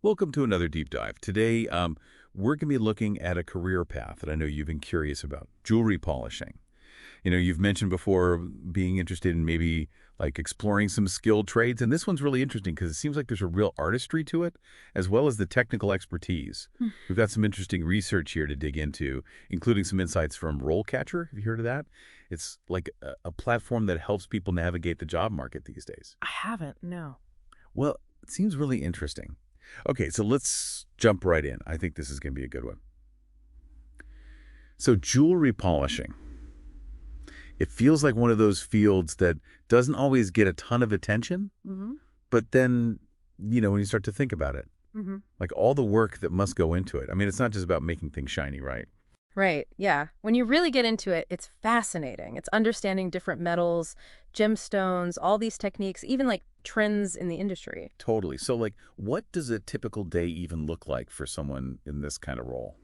Welcome to another deep dive. Today, we're going to be looking at a career path that I know you've been curious about, jewelry polishing. You've mentioned before being interested in maybe like exploring some skilled trades, and this one's really interesting because it seems like there's a real artistry to it, as well as the technical expertise. Hmm. We've got some interesting research here to dig into, including some insights from RoleCatcher. Have you heard of that? It's like a platform that helps people navigate the job market these days. I haven't, no. Well, it seems really interesting. Okay, so let's jump right in. I think this is going to be a good one. So jewelry polishing. It feels like one of those fields that doesn't always get a ton of attention, Mm-hmm. but then, when you start to think about it, Mm-hmm. like all the work that must go into it. I mean, it's not just about making things shiny, right? Right, yeah. When you really get into it, it's fascinating. It's understanding different metals, gemstones, all these techniques, even like trends in the industry. Totally. So, like, what does a typical day even look like for someone in this kind of role?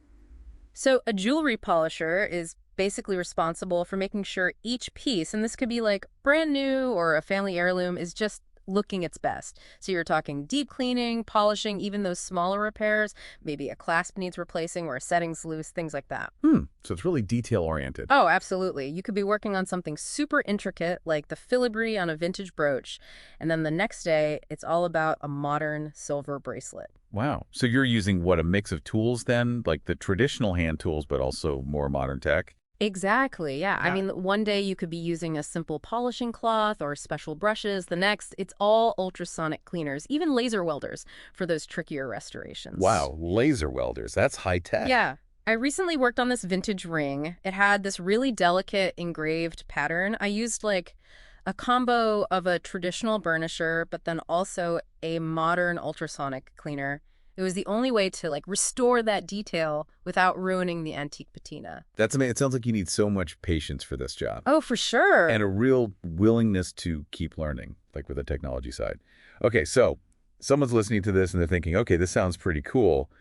So a jewelry polisher is basically responsible for making sure each piece, and this could be like brand new or a family heirloom, is just looking its best. So you're talking deep cleaning, polishing, even those smaller repairs, maybe a clasp needs replacing or a setting's loose, things like that. So it's really detail-oriented. Oh, absolutely. You could be working on something super intricate, like the filigree on a vintage brooch, and then the next day, it's all about a modern silver bracelet. Wow. So you're using what, a mix of tools then? Like the traditional hand tools, but also more modern tech? Exactly, yeah. I Yeah. mean, one day you could be using a simple polishing cloth or special brushes. The next, it's all ultrasonic cleaners, even laser welders for those trickier restorations. Wow, laser welders. That's high tech. Yeah. I recently worked on this vintage ring. It had this really delicate engraved pattern. I used like a combo of a traditional burnisher, but then also a modern ultrasonic cleaner. It was the only way to like restore that detail without ruining the antique patina. That's amazing. It sounds like you need so much patience for this job Oh, for sure. and a real willingness to keep learning, like with the technology side. Okay, so someone's listening to this and they're thinking, okay, this sounds pretty cool.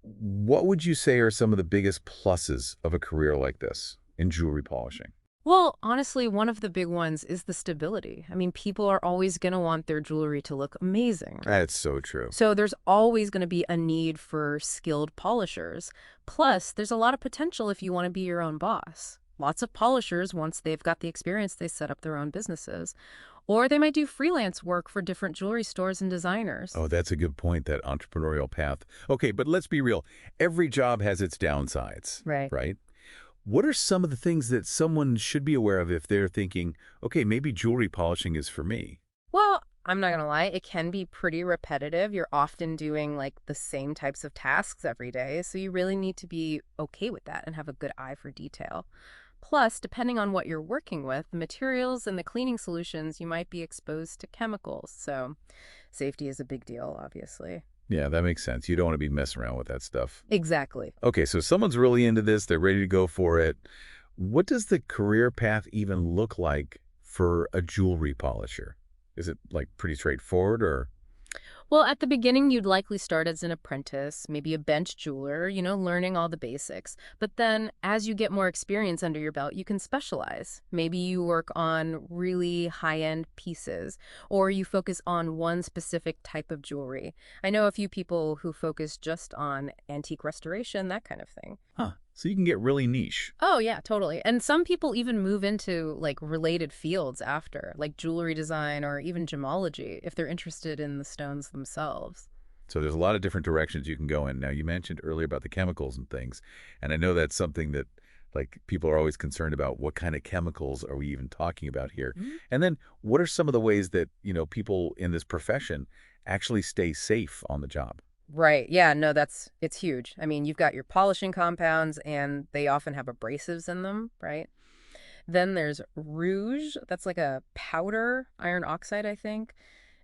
What would you say are some of the biggest pluses of a career like this in jewelry polishing? Well, honestly, one of the big ones is the stability. I mean, people are always going to want their jewelry to look amazing. That's so true. So there's always going to be a need for skilled polishers. Plus, there's a lot of potential if you want to be your own boss. Lots of polishers, once they've got the experience, they set up their own businesses. Or they might do freelance work for different jewelry stores and designers. Oh, that's a good point, that entrepreneurial path. Okay, but let's be real. Every job has its downsides, Right. right? What are some of the things that someone should be aware of if they're thinking, okay, maybe jewelry polishing is for me? Well, I'm not gonna lie, it can be pretty repetitive. You're often doing like the same types of tasks every day, so you really need to be okay with that and have a good eye for detail. Plus, depending on what you're working with, the materials and the cleaning solutions, you might be exposed to chemicals. So, safety is a big deal, obviously. Yeah, that makes sense. You don't want to be messing around with that stuff. Exactly. Okay, so someone's really into this. They're ready to go for it. What does the career path even look like for a jewelry polisher? Is it like pretty straightforward or? Well, at the beginning, you'd likely start as an apprentice, maybe a bench jeweler, learning all the basics. But then as you get more experience under your belt, you can specialize. Maybe you work on really high-end pieces, or you focus on one specific type of jewelry. I know a few people who focus just on antique restoration, that kind of thing. Huh. So you can get really niche. Oh, yeah, totally. And some people even move into like related fields after, like jewelry design or even gemology, if they're interested in the stones themselves. So there's a lot of different directions you can go in. Now, you mentioned earlier about the chemicals and things, and I know that's something that like people are always concerned about. What kind of chemicals are we even talking about here? Mhm. And then what are some of the ways that, people in this profession actually stay safe on the job? Right. Yeah, no, it's huge. I mean, you've got your polishing compounds and they often have abrasives in them, right? Then there's rouge, that's like a powder, iron oxide, I think.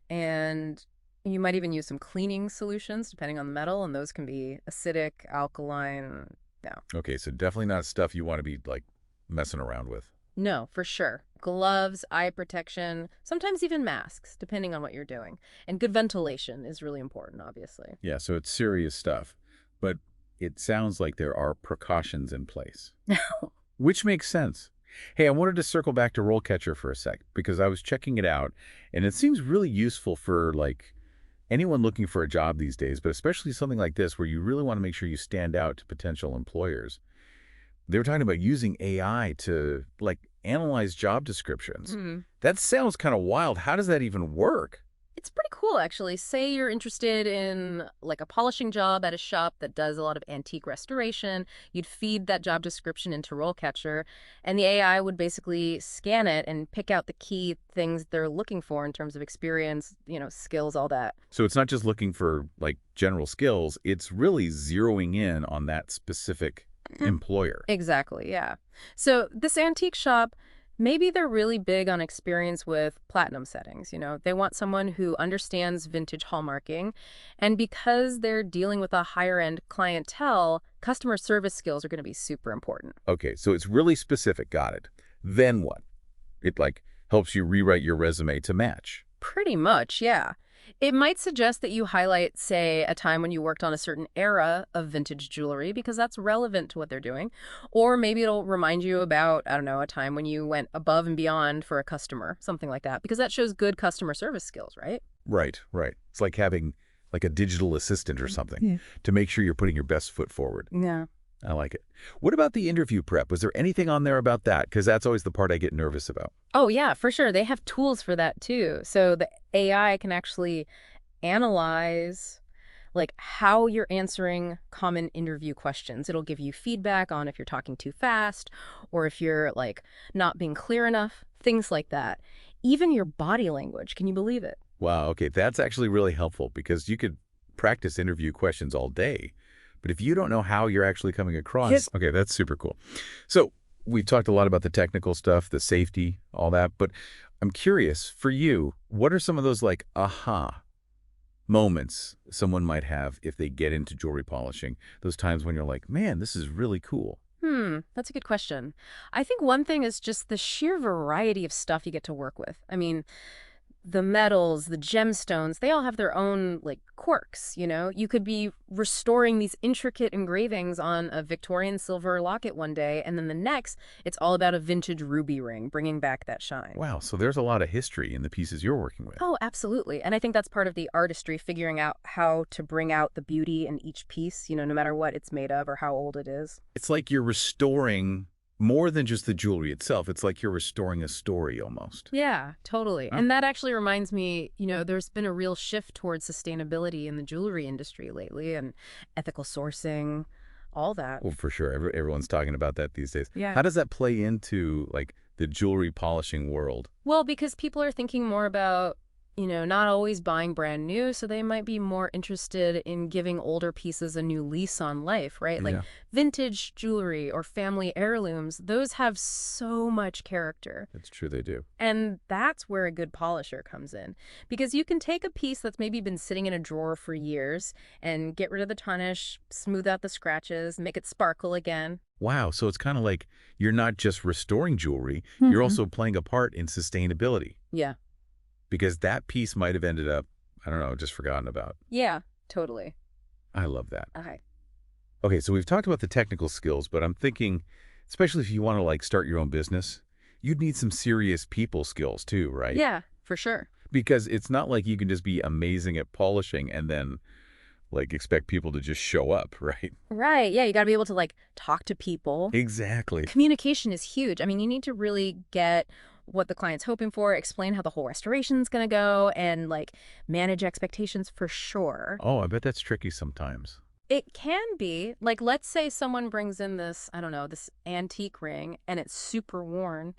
And you might even use some cleaning solutions depending on the metal, and those can be acidic, alkaline. No. Okay, so definitely not stuff you want to be like messing around with. No, for sure. Gloves, eye protection, sometimes even masks, depending on what you're doing. And good ventilation is really important, obviously. Yeah, so it's serious stuff. But it sounds like there are precautions in place, which makes sense. Hey, I wanted to circle back to RoleCatcher for a sec because I was checking it out, and it seems really useful for like anyone looking for a job these days, but especially something like this where you really want to make sure you stand out to potential employers. They were talking about using AI to, like, analyze job descriptions. Mhm. That sounds kind of wild. How does that even work? It's pretty cool, actually. Say you're interested in like a polishing job at a shop that does a lot of antique restoration. You'd feed that job description into RoleCatcher, and the AI would basically scan it and pick out the key things they're looking for in terms of experience, skills, all that. So it's not just looking for, like, general skills. It's really zeroing in on that specific employer. Exactly, yeah. So this antique shop, maybe they're really big on experience with platinum settings. They want someone who understands vintage hallmarking. And because they're dealing with a higher end clientele, customer service skills are going to be super important. Okay, so it's really specific. Got it. Then what? It, like, helps you rewrite your resume to match. Pretty much, yeah. It might suggest that you highlight, say, a time when you worked on a certain era of vintage jewelry because that's relevant to what they're doing. Or maybe it'll remind you about, I don't know, a time when you went above and beyond for a customer, something like that, because that shows good customer service skills, right? Right, right. It's like having, like, a digital assistant or something Yeah. to make sure you're putting your best foot forward. Yeah. I like it. What about the interview prep? Was there anything on there about that? Because that's always the part I get nervous about. Oh, yeah, for sure. They have tools for that too. So the AI can actually analyze like how you're answering common interview questions. It'll give you feedback on if you're talking too fast or if you're like not being clear enough, things like that. Even your body language. Can you believe it? Wow, okay, that's actually really helpful because you could practice interview questions all day. But if you don't know how you're actually coming across, Yes. okay, that's super cool. So we've talked a lot about the technical stuff, the safety, all that, but I'm curious, for you, what are some of those, like, aha moments someone might have if they get into jewelry polishing? Those times when you're like, man, this is really cool. That's a good question. I think one thing is just the sheer variety of stuff you get to work with. I mean, the metals, the gemstones, they all have their own like quirks. You could be restoring these intricate engravings on a Victorian silver locket one day, and then the next, it's all about a vintage ruby ring, bringing back that shine. Wow, so there's a lot of history in the pieces you're working with. Oh, absolutely. And I think that's part of the artistry, figuring out how to bring out the beauty in each piece, no matter what it's made of or how old it is. It's like you're restoring more than just the jewelry itself. It's like you're restoring a story almost. Yeah, totally. Huh? And that actually reminds me, there's been a real shift towards sustainability in the jewelry industry lately and ethical sourcing, all that. Well, for sure. Everyone's talking about that these days. Yeah. How does that play into, like, the jewelry polishing world? Well, because people are thinking more about, not always buying brand new, so they might be more interested in giving older pieces a new lease on life, right? Like Yeah. vintage jewelry or family heirlooms, those have so much character. It's true, they do. And that's where a good polisher comes in. Because you can take a piece that's maybe been sitting in a drawer for years and get rid of the tarnish, smooth out the scratches, make it sparkle again. Wow, so it's kind of like you're not just restoring jewelry, you're also playing a part in sustainability Yeah. because that piece might have ended up, I don't know, just forgotten about. Yeah, totally. I love that. Okay. Okay, so we've talked about the technical skills, but I'm thinking, especially if you want to, like, start your own business, you'd need some serious people skills too, right? Yeah, for sure. Because it's not like you can just be amazing at polishing and then, like, expect people to just show up, right? Right. Yeah, you got to be able to like talk to people. Exactly. Communication is huge. I mean, you need to really get what the client's hoping for, explain how the whole restoration's going to go, and like manage expectations for sure. Oh, I bet that's tricky sometimes. It can be. Like, let's say someone brings in this, I don't know, this antique ring and it's super worn.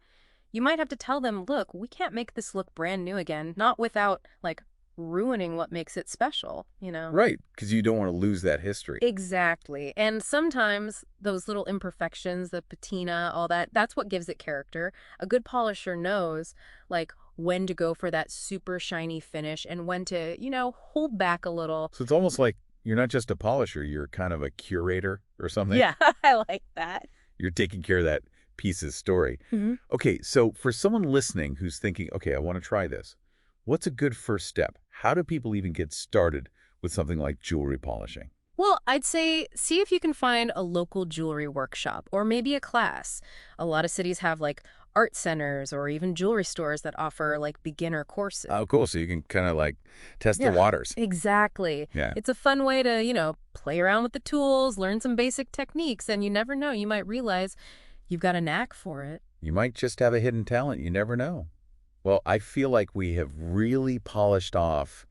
You might have to tell them, look, we can't make this look brand new again, not without like ruining what makes it special. Right, because you don't want to lose that history. Exactly. And sometimes those little imperfections, the patina, all that, that's what gives it character. A good polisher knows, like, when to go for that super shiny finish and when to, hold back a little. So it's almost like you're not just a polisher, you're kind of a curator or something. Yeah, I like that. You're taking care of that piece's story. Mm-hmm. Okay, so for someone listening who's thinking, okay, I want to try this, what's a good first step? How do people even get started with something like jewelry polishing? Well, I'd say see if you can find a local jewelry workshop or maybe a class. A lot of cities have like art centers or even jewelry stores that offer like beginner courses. Oh, cool. So you can kind of like test the Yeah, waters. exactly. Yeah. It's a fun way to, play around with the tools, learn some basic techniques, and you never know, you might realize you've got a knack for it. You might just have a hidden talent. You never know. Well, I feel like we have really polished off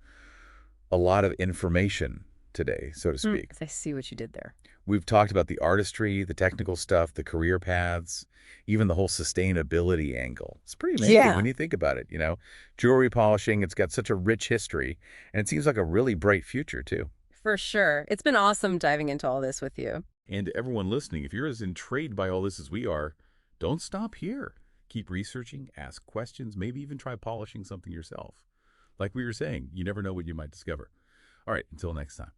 a lot of information today, so to speak. I see what you did there. We've talked about the artistry, the technical stuff, the career paths, even the whole sustainability angle. It's pretty amazing Yeah. when you think about it, Jewelry polishing, it's got such a rich history, and it seems like a really bright future, too. For sure. It's been awesome diving into all this with you. And to everyone listening, if you're as intrigued by all this as we are, don't stop here. Keep researching, ask questions, maybe even try polishing something yourself. Like we were saying, you never know what you might discover. All right, until next time.